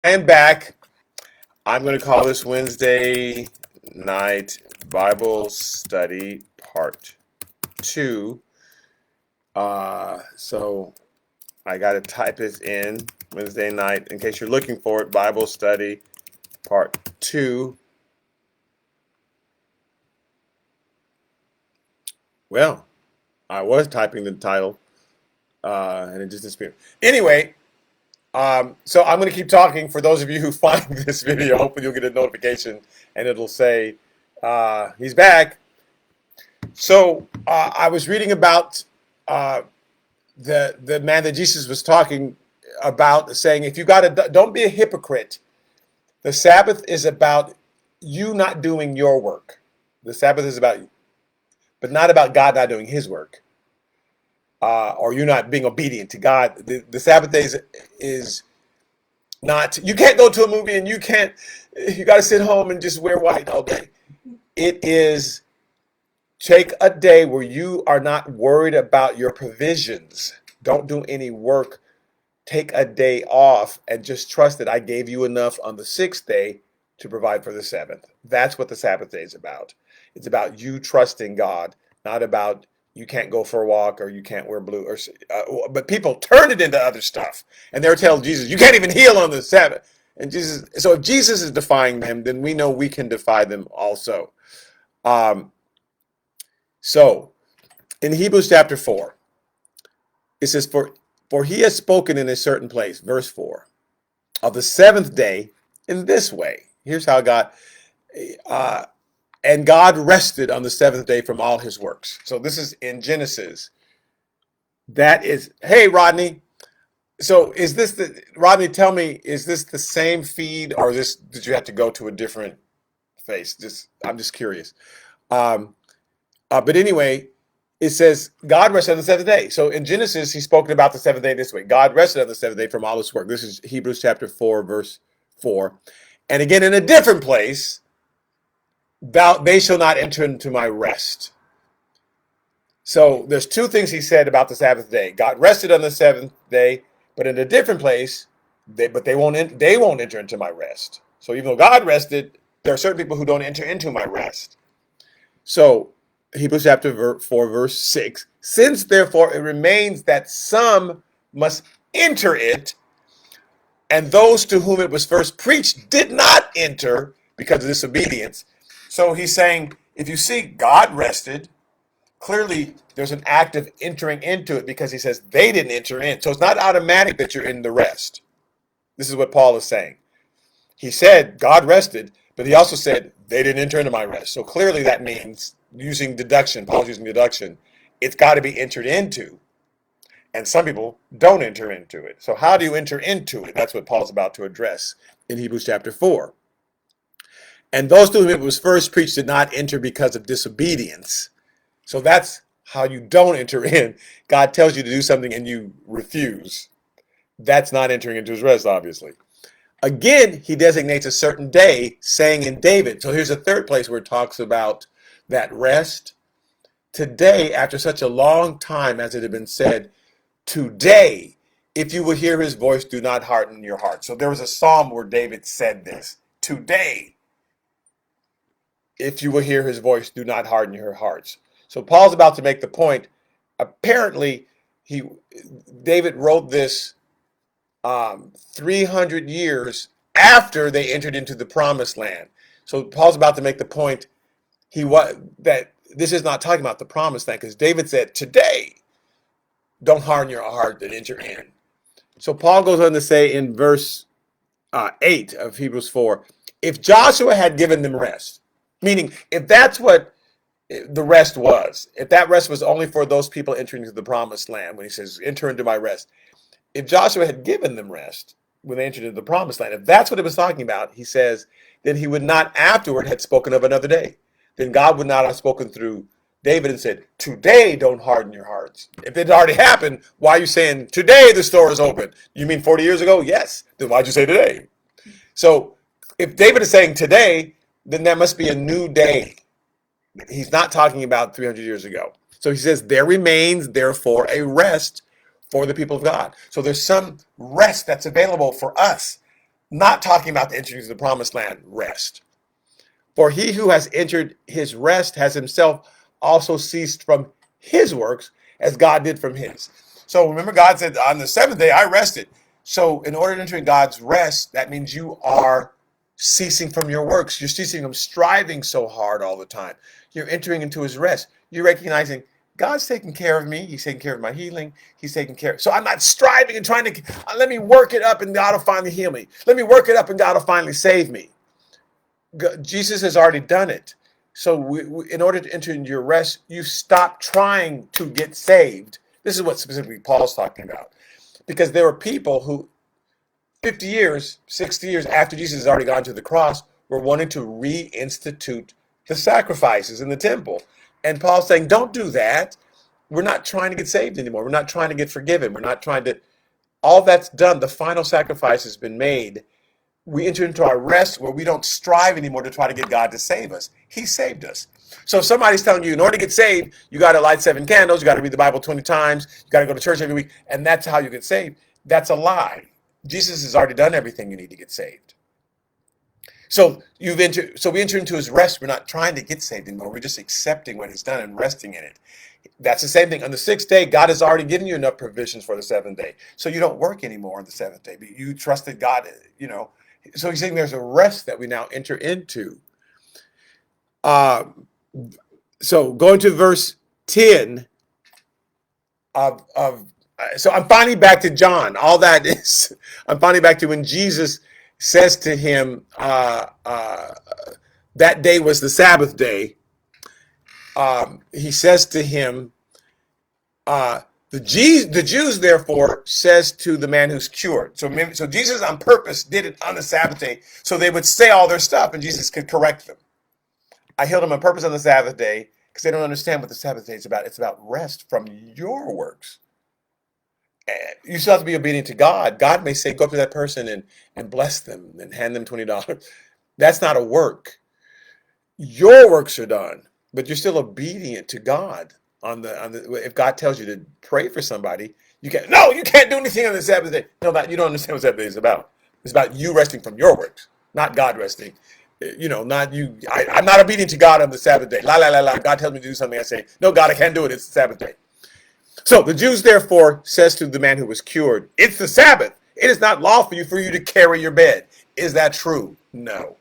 I am back. I'm going to call this Wednesday night Bible study part 2. So I got to type this in Wednesday night in case you're looking for it. Bible study part 2. Well, I was typing the title and it just disappeared. Anyway, so I'm going to keep talking. For those of you who find this video, hopefully you'll get a notification and it'll say he's back. So I was reading about the man that Jesus was talking about, saying, if you got to, don't be a hypocrite. The Sabbath is about you not doing your work. The Sabbath is about you, but not about God not doing his work, or you not being obedient to God. The Sabbath day is not, you can't go to a movie and you got to sit home and just wear white all day. It is, take a day where you are not worried about your provisions. Don't do any work. Take a day off and just trust that I gave you enough on the sixth day to provide for the seventh. That's what the Sabbath day is about. It's about you trusting God, not about you can't go for a walk or you can't wear blue. But people turn it into other stuff. And they're telling Jesus, you can't even heal on the Sabbath. And Jesus, so if Jesus is defying them, then we know we can defy them also. So in Hebrews chapter 4, it says, for he has spoken in a certain place, verse 4, of the seventh day in this way. Here's how God, and God rested on the seventh day from all his works. So this is in Genesis. That is, hey, Rodney. So is this Rodney, tell me, is this the same feed or did you have to go to a different face? I'm just curious. But anyway, it says God rested on the seventh day. So in Genesis, he's spoken about the seventh day this way. God rested on the seventh day from all his work. This is Hebrews chapter 4, verse 4. And again, in a different place, they shall not enter into my rest. So there's two things he said about the Sabbath day. God rested on the seventh day, but in a different place, they won't enter into my rest. So even though God rested, there are certain people who don't enter into my rest. So Hebrews chapter 4, verse 6, since therefore it remains that some must enter it, and those to whom it was first preached did not enter because of disobedience. So he's saying, if you see God rested, clearly there's an act of entering into it because he says they didn't enter in. So it's not automatic that you're in the rest. This is what Paul is saying. He said God rested, but he also said they didn't enter into my rest. So clearly that means, using deduction, Paul's using deduction, it's got to be entered into. And some people don't enter into it. So how do you enter into it? That's what Paul's about to address in Hebrews chapter 4. And those to whom it was first preached did not enter because of disobedience. So that's how you don't enter in. God tells you to do something and you refuse. That's not entering into his rest, obviously. Again, he designates a certain day, saying in David. So here's a third place where it talks about that rest. Today, after such a long time as it had been said, today, if you will hear his voice, do not harden your heart. So there was a psalm where David said this. Today, if you will hear his voice, do not harden your hearts. So Paul's about to make the point. Apparently, David wrote this 300 years after they entered into the promised land. So Paul's about to make the point that this is not talking about the promised land, because David said, today, don't harden your heart and enter in. So Paul goes on to say in verse 8 of Hebrews 4, if Joshua had given them rest, meaning if that's what the rest was, if that rest was only for those people entering into the promised land, when he says, enter into my rest, if Joshua had given them rest when they entered into the promised land, if that's what it was talking about, he says, then he would not afterward have spoken of another day. Then God would not have spoken through David and said, today don't harden your hearts. If it already happened, why are you saying today the store is open? You mean 40 years ago? Yes. Then why'd you say today? So if David is saying today, then that must be a new day. He's not talking about 300 years ago. So he says, there remains therefore a rest for the people of God. So there's some rest that's available for us. Not talking about the entering into the promised land rest. For he who has entered his rest has himself also ceased from his works as God did from his. So remember, God said, on the seventh day I rested. So in order to enter in God's rest, that means you are ceasing from your works. You're ceasing from striving so hard all the time. You're entering into his rest. You're recognizing God's taking care of me. He's taking care of my healing. He's taking care. So I'm not striving and trying to, let me work it up and God will finally heal me. Let me work it up and God will finally save me. Jesus has already done it. So in order to enter into your rest, you stop trying to get saved. This is what specifically Paul's talking about. Because there were people who 50 years, 60 years after Jesus has already gone to the cross were wanting to reinstitute the sacrifices in the temple. And Paul's saying, don't do that. We're not trying to get saved anymore. We're not trying to get forgiven. We're not trying to, all that's done. The final sacrifice has been made. We enter into our rest where we don't strive anymore to try to get God to save us. He saved us. So if somebody's telling you in order to get saved, you got to light 7 candles, you got to read the Bible 20 times, you got to go to church every week, and that's how you get saved, that's a lie. Jesus has already done everything you need to get saved. So we enter into his rest. We're not trying to get saved anymore. We're just accepting what he's done and resting in it. That's the same thing. On the 6th day, God has already given you enough provisions for the 7th day. So you don't work anymore on the 7th day. You trusted God, So he's saying there's a rest that we now enter into. So going to verse 10 so I'm finally back to John. All that is, I'm finally back to when Jesus says to him, that day was the Sabbath day. He says to him, the Jews therefore says to the man who's cured. So Jesus on purpose did it on the Sabbath day so they would say all their stuff and Jesus could correct them. I healed them on purpose on the Sabbath day because they don't understand what the Sabbath day is about. It's about rest from your works. You still have to be obedient to God. God may say, go up to that person and bless them and hand them $20. That's not a work. Your works are done, but you're still obedient to God. If God tells you to pray for somebody, you can't do anything on the Sabbath day. No, you don't understand what Sabbath day is about. It's about you resting from your works, not God resting. Not you. I'm not obedient to God on the Sabbath day. God tells me to do something. I say, no, God, I can't do it. It's the Sabbath day. So the Jews therefore says to the man who was cured, it's the Sabbath. It is not lawful for you to carry your bed. Is that true? No.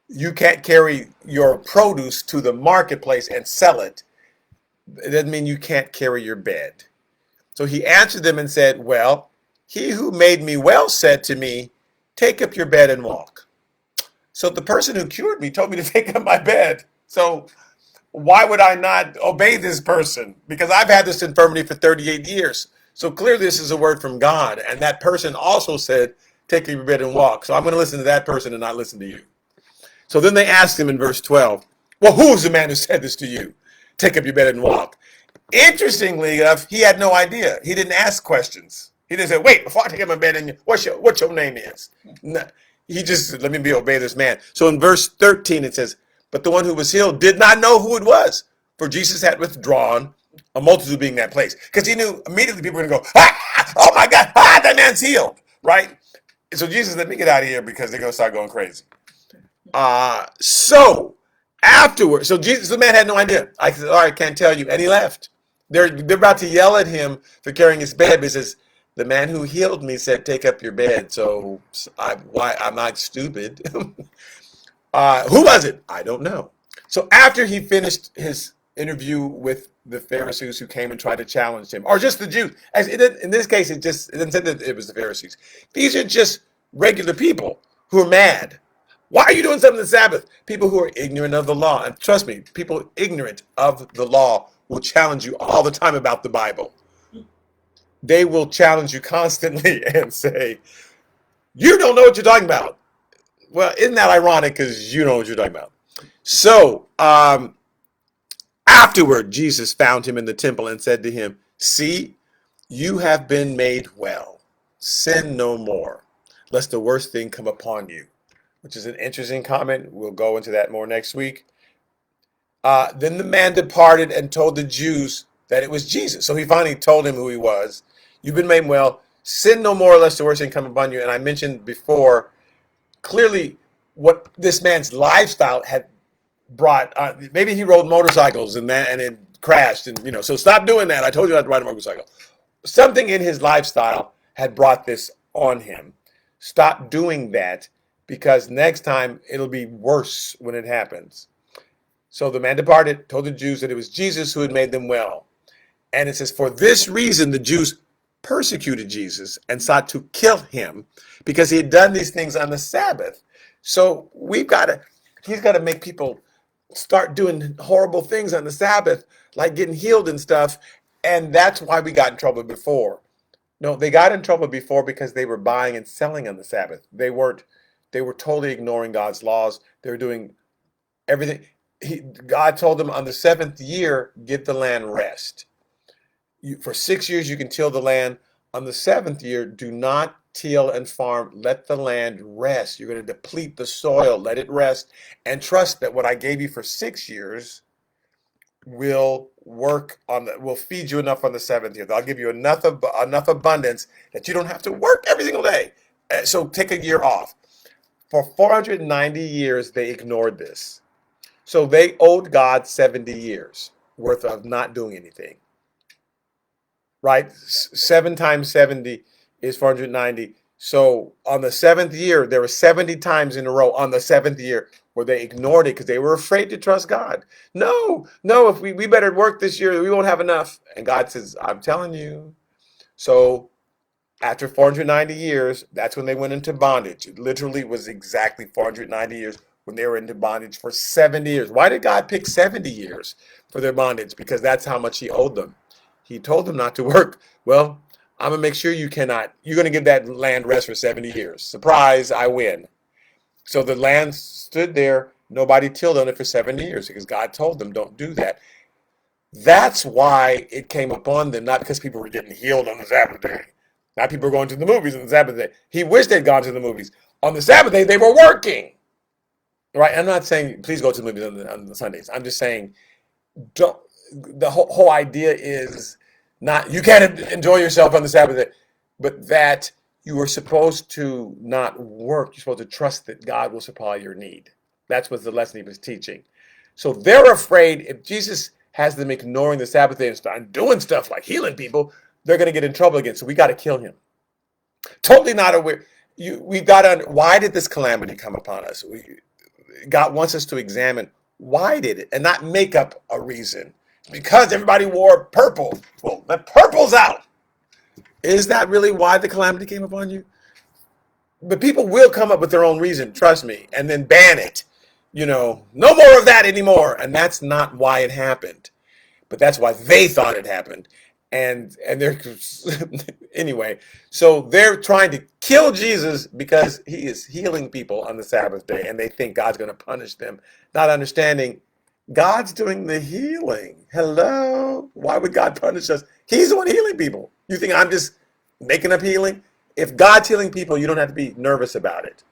You can't carry your produce to the marketplace and sell it. It doesn't mean you can't carry your bed. So he answered them and said, well, he who made me well said to me, take up your bed and walk. So the person who cured me told me to take up my bed. So why would I not obey this person? Because I've had this infirmity for 38 years. So clearly this is a word from God. And that person also said, take up your bed and walk. So I'm going to listen to that person and not listen to you. So then they asked him in verse 12, well, who is the man who said this to you? Take up your bed and walk. Interestingly enough, he had no idea. He didn't ask questions. He didn't say, wait, before I take up my bed, and what your name is? No, he just said, let me obey this man. So in verse 13, it says, but the one who was healed did not know who it was, for Jesus had withdrawn, a multitude being in that place. Because he knew immediately people were going to go, oh my God, that man's healed, right? And so Jesus, let me get out of here because they're going to start going crazy. So afterwards, so the man had no idea. I said, all right, can't tell you. And he left. They're about to yell at him for carrying his bed. But he says, the man who healed me said, take up your bed. So I'm not stupid. Who was it? I don't know. So after he finished his interview with the Pharisees who came and tried to challenge him, or just the Jews, in this case, it didn't say that it was the Pharisees. These are just regular people who are mad. Why are you doing something on the Sabbath? People who are ignorant of the law. And trust me, people ignorant of the law will challenge you all the time about the Bible. They will challenge you constantly and say, you don't know what you're talking about. Well, isn't that ironic? Because you know what you're talking about. So afterward, Jesus found him in the temple and said to him, see, you have been made well. Sin no more, lest the worst thing come upon you. Which is an interesting comment. We'll go into that more next week. Then the man departed and told the Jews that it was Jesus. So he finally told him who he was. You've been made well. Sin no more, lest the worst thing come upon you. And I mentioned before, clearly what this man's lifestyle had brought. Maybe he rode motorcycles and it crashed, and so stop doing that. I told you not to ride a motorcycle. Something in his lifestyle had brought this on him. Stop doing that, because next time it'll be worse when it happens. So the man departed, told the Jews that it was Jesus who had made them well. And it says, for this reason, the Jews persecuted Jesus and sought to kill him, because he had done these things on the Sabbath. So he's got to make people start doing horrible things on the Sabbath, like getting healed and stuff. And that's why we got in trouble before. No, they got in trouble before because they were buying and selling on the Sabbath. They were totally ignoring God's laws. They were doing everything. God told them on the seventh year, give the land rest. For 6 years, you can till the land. On the seventh year, do not till and farm. Let the land rest. You're going to deplete the soil. Let it rest. And trust that what I gave you for 6 years will feed you enough on the seventh year. I'll give you enough abundance that you don't have to work every single day. So take a year off. For 490 years, they ignored this. So they owed God 70 years worth of not doing anything. Right? 7 times 70 is 490. So on the seventh year, there were 70 times in a row on the seventh year where they ignored it because they were afraid to trust God. No, if we better work this year, we won't have enough. And God says, I'm telling you. So after 490 years, that's when they went into bondage. It literally was exactly 490 years when they were into bondage for 70 years. Why did God pick 70 years for their bondage? Because that's how much he owed them. He told them not to work. Well, I'm going to make sure you're going to give that land rest for 70 years. Surprise, I win. So the land stood there. Nobody tilled on it for 70 years because God told them don't do that. That's why it came upon them, not because people were getting healed on the Sabbath day. Not people were going to the movies on the Sabbath day. He wished they'd gone to the movies. On the Sabbath day, they were working. Right? I'm not saying please go to the movies on the Sundays. I'm just saying the whole idea is not you can't enjoy yourself on the Sabbath day, but that you are supposed to not work. You're supposed to trust that God will supply your need. That's what the lesson he was teaching. So they're afraid if Jesus has them ignoring the Sabbath day and doing stuff like healing people, they're going to get in trouble again. So we got to kill him. Totally not aware. We've got to. Why did this calamity come upon us? God wants us to examine why did it, and not make up a reason. Because everybody wore purple. Well, the purple's out. Is that really why the calamity came upon you? But people will come up with their own reason, trust me, and then ban it. No more of that anymore. And that's not why it happened. But that's why they thought it happened. And they're anyway, so they're trying to kill Jesus because he is healing people on the Sabbath day, and they think God's going to punish them, not understanding God's doing the healing. Hello? Why would God punish us? He's the one healing people. You think I'm just making up healing? If God's healing people, you don't have to be nervous about it.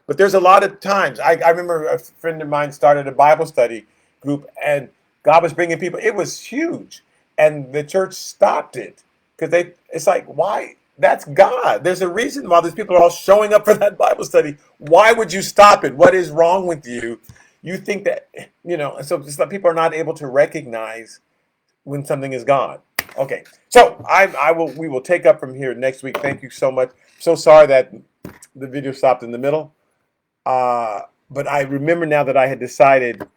But there's a lot of times. I remember a friend of mine started a Bible study group, and God was bringing people. It was huge. And the church stopped it because it's like, why? That's God. There's a reason why these people are all showing up for that Bible study. Why would you stop it? What is wrong with you? You think that, so just that people are not able to recognize when something is God. Okay, so we will take up from here next week. Thank you so much. So sorry that the video stopped in the middle. But I remember now that I had decided,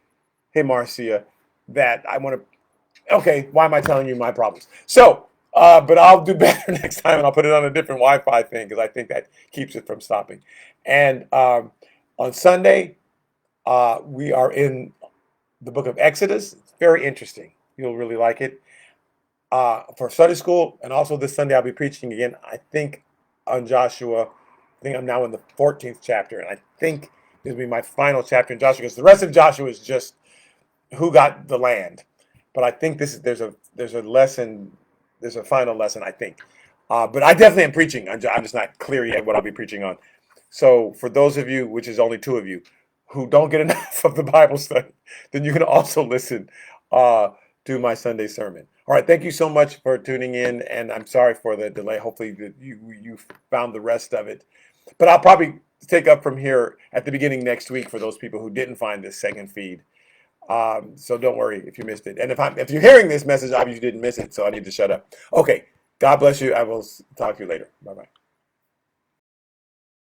hey, Marcia, that I want to, okay, why am I telling you my problems? So, but I'll do better next time, and I'll put it on a different Wi-Fi thing because I think that keeps it from stopping. And on Sunday, we are in the book of Exodus. It's very interesting. You'll really like it. For Sunday school, and also this Sunday I'll be preaching again, I think, on Joshua. I think I'm now in the 14th chapter, and I think this will be my final chapter in Joshua, because the rest of Joshua is just who got the land. But I think there's a lesson, there's a final lesson, I think. But I definitely am preaching. I'm just not clear yet what I'll be preaching on. So for those of you, which is only 2 of you, who don't get enough of the Bible study, then you can also listen to my Sunday sermon. All right, thank you so much for tuning in, and I'm sorry for the delay. Hopefully that you found the rest of it, but I'll probably take up from here at the beginning next week for those people who didn't find this second feed. So don't worry if you missed it. And if you're hearing this message, obviously you didn't miss it, so I need to shut up. Okay, God bless you. I will talk to you later. Bye bye.